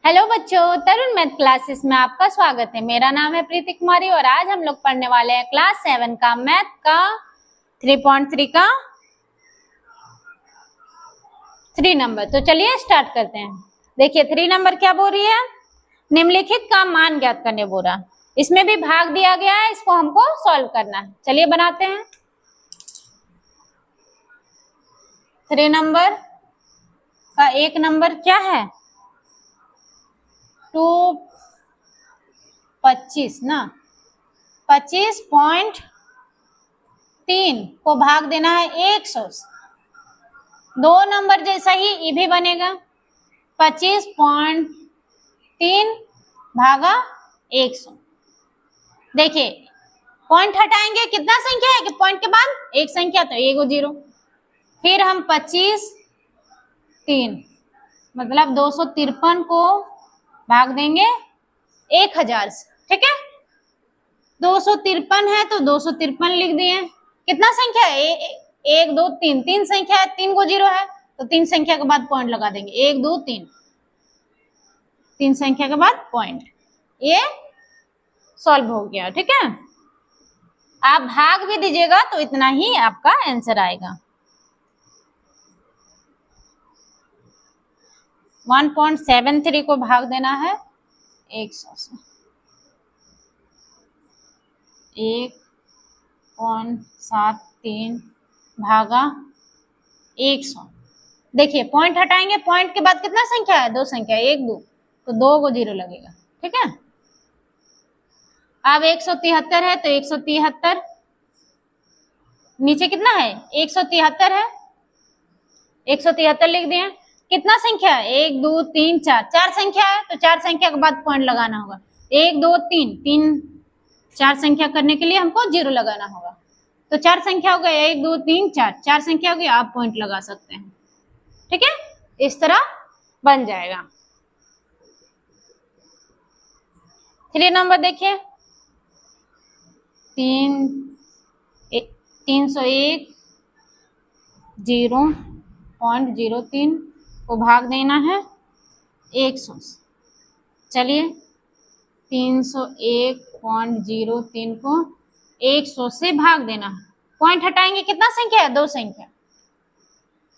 Hello बच्चों, तरुण math classes में आपका स्वागत है। मेरा नाम है प्रीति कुमारी और आज हम लोग पढ़ने वाले हैं क्लास 7 का मैथ का 3.3 का 3 नंबर। तो चलिए स्टार्ट करते हैं। देखिए 3 नंबर क्या बोल रही है, निम्नलिखित का मान ज्ञात करने बोल रहा। इसमें भी भाग दिया गया है, इसको हमको सॉल्व करना है। चलिए बनाते हैं। 3 नंबर का एक नंबर क्या है 225 ना, 25.3 को भाग देना है 100 से। दो नंबर जैसा ही ये भी बनेगा 25.3 भागा 100। देखिए पॉइंट हटाएंगे, कितना संख्या है कि पॉइंट के बाद एक संख्या, तो एक जीरो। फिर हम 25.3 मतलब 253 को भाग देंगे 1000 से। ठीक है, 253 है तो 253 लिख दिए। कितना संख्या है, 1 2 3, 3 संख्या है, 3 को जीरो है तो 3 संख्या के बाद पॉइंट लगा देंगे। 1 2 3, 3 संख्या के बाद पॉइंट। ये सॉल्व हो गया। ठीक है, आप भाग भी दीजिएगा तो इतना ही आपका आंसर आएगा। 1.73 को भाग देना है 100 से। 1.73 भागा 100। देखिए पॉइंट हटाएंगे, पॉइंट के बाद कितना संख्या है, दो संख्या, 1 2, तो 2 को जीरो लगेगा। ठीक है, अब 173 है तो 173 नीचे कितना है 173 है, 173 लिख दिए। कितना संख्या है, 1 2 3 4, 4 संख्या है तो 4 संख्या के बाद पॉइंट लगाना होगा। 1 2 3, 3 4 संख्या करने के लिए हमको जीरो लगाना होगा। तो 4 संख्या हो गया, 1 2 3 4, 4 संख्या हो गई, आप पॉइंट लगा सकते हैं। ठीक है, इस तरह बन जाएगा। 3 नंबर देखिए 301 0.03 को भाग देना है 100 से। चलिए 301.03 को 100 से भाग देना है, पॉइंट हटाएंगे, कितना संख्या है, दो संख्या।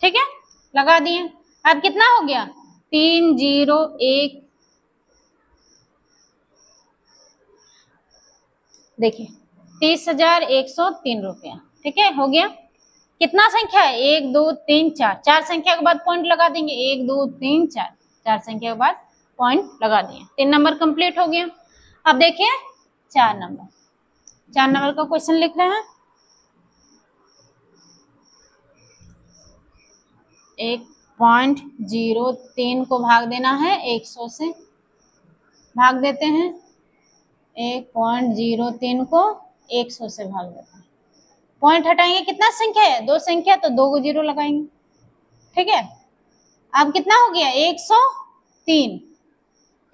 ठीक है, लगा दिए। अब कितना हो गया 301, देखिए 30,103 रुपया। ठीक है, हो गया। कितना संख्या है, 1 2 3 4, 4 संख्या के बाद पॉइंट लगा देंगे। 1 2 3 4, 4 संख्या के बाद पॉइंट लगा दिए। 3 नंबर कंप्लीट हो गया। अब देखिए 4 नंबर, 4 नंबर का क्वेश्चन लिख रहे हैं। 1.03 को भाग देना है 100 से। भाग देते हैं 1.03 को 100 से भाग देते हैं, पॉइंट हटाएंगे, कितना संख्या है, दो संख्या, तो 2 को जीरो लगाएंगे। ठीक है, अब कितना हो गया 103,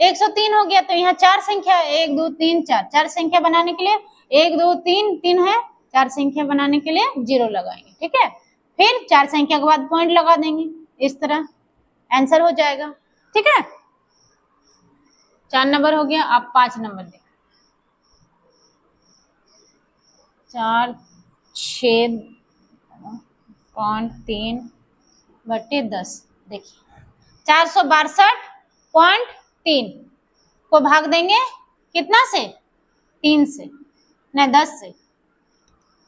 103 हो गया तो यहाँ 4 संख्या है, 1 2 3 4, 4 संख्या बनाने के लिए 1 2 3 3 है, 4 संख्या बनाने के लिए जीरो लगाएंगे। ठीक है, फिर 4 संख्या के बाद पॉइंट लगा देंगे, इस तरह आंसर हो जाएगा। ठीक है, 4 नंबर हो गया। आप 5 नंबर देखिए, 4/6.3/10। देखिए 462.3 को भाग देंगे कितना से, 3 से, नहीं 10 से।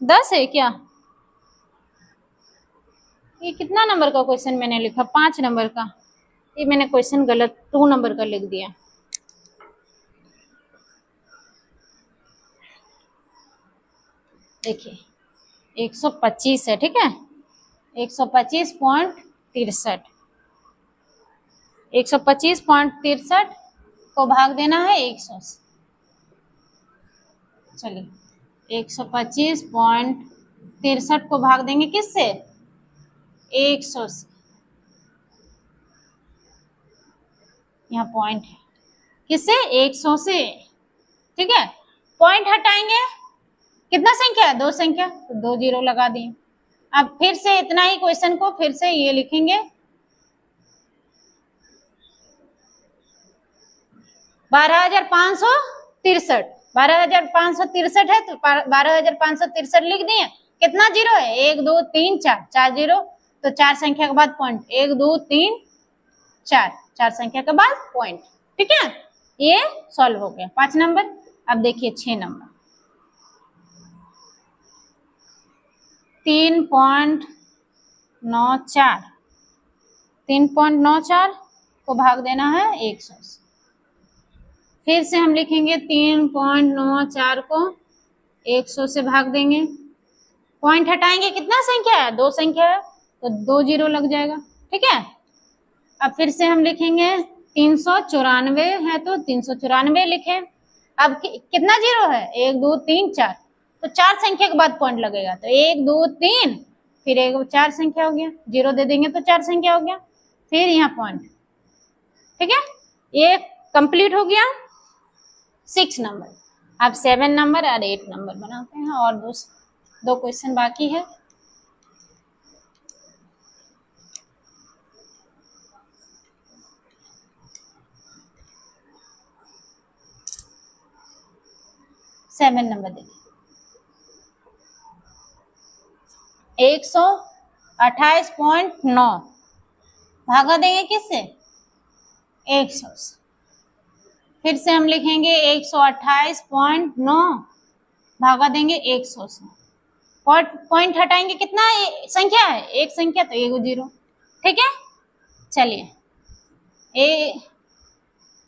10 है क्या, ये कितना नंबर का क्वेश्चन मैंने लिखा, 5 नंबर का। ये मैंने क्वेश्चन गलत 2 नंबर का लिख दिया। देखिए 125 है। ठीक है, 125.63, 125.63 को भाग देना है 100 से। चलिए 125.63 को भाग देंगे किससे, 100 से। यहाँ पॉइंट है, किससे, 100 से। ठीक है, पॉइंट हटाएंगे, कितना संख्या है, दो संख्या, तो 2 जीरो लगा दिए। अब फिर से इतना ही क्वेश्चन को फिर से ये लिखेंगे 12,563, 12,563 है तो 12,563 लिख दिए। कितना जीरो है? 1 2 3 4, 4 जीरो, तो 4 संख्या के बाद पॉइंट, 1 2 3 4, 4 संख्या के बाद पॉइंट। ठीक है, ये सॉल्व हो गया 5 नंबर। अब देखिए 6 नंबर, 3.94, 3.94 को भाग देना है 100 से। फिर से हम लिखेंगे 3.94 को 100 से भाग देंगे, पॉइंट हटाएंगे, कितना संख्या है? 2 संख्या है तो 2 जीरो लग जाएगा। ठीक है, अब फिर से हम लिखेंगे 394 है तो 394 लिखें। अब कितना जीरो है? 1 2 3 4, तो 4 संख्या के बाद पॉइंट लगेगा, तो 1 2 3 फिर 4 संख्या हो गया, जीरो दे देंगे तो 4 संख्या हो गया, फिर यहाँ पॉइंट। ठीक है, ये कंप्लीट हो गया 6 नंबर। अब 7 नंबर और 8 नंबर बनाते हैं, और दो क्वेश्चन बाकी है। सेवन नंबर देखिए, 128.9 भागा देंगे किससे? 100 से। फिर से हम लिखेंगे 128.9 भागा देंगे 100 से, पॉइंट हटाएंगे, कितना संख्या है? 1 संख्या तो 1 जीरो। ठीक है, चलिए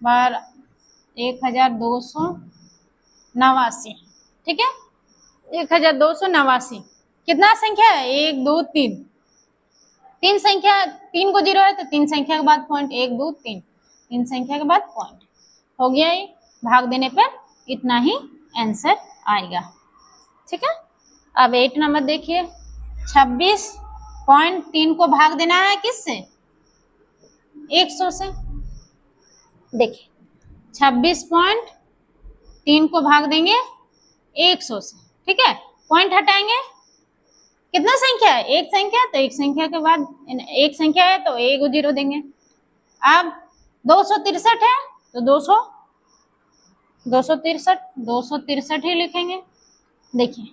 1289, ठीक है, 1289, कितना संख्या है? 1 2 3, 3 संख्या, 3 को जीरो है तो 3 संख्या के बाद पॉइंट, 1 2 3, 3 संख्या के बाद पॉइंट हो गया। ये भाग देने पर इतना ही आंसर आएगा। ठीक है, अब 8 नंबर देखिए, 26.3 को भाग देना है किससे? 100 से। देखिए 26.3 को भाग देंगे 100 से। ठीक है, पॉइंट हटाएंगे, कितना संख्या है? 1 संख्या, तो 1 संख्या के बाद 1 संख्या है तो 1 जीरो देंगे। अब 263 है तो 263 ही लिखेंगे। देखिए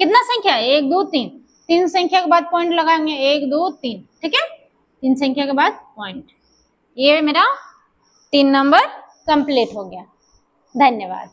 कितना संख्या है? 1 2 3, 3 संख्या के बाद पॉइंट लगाएंगे, 1 2 3। ठीक है, 3 संख्या के बाद पॉइंट। ये मेरा 3 नंबर कंप्लीट हो गया। धन्यवाद।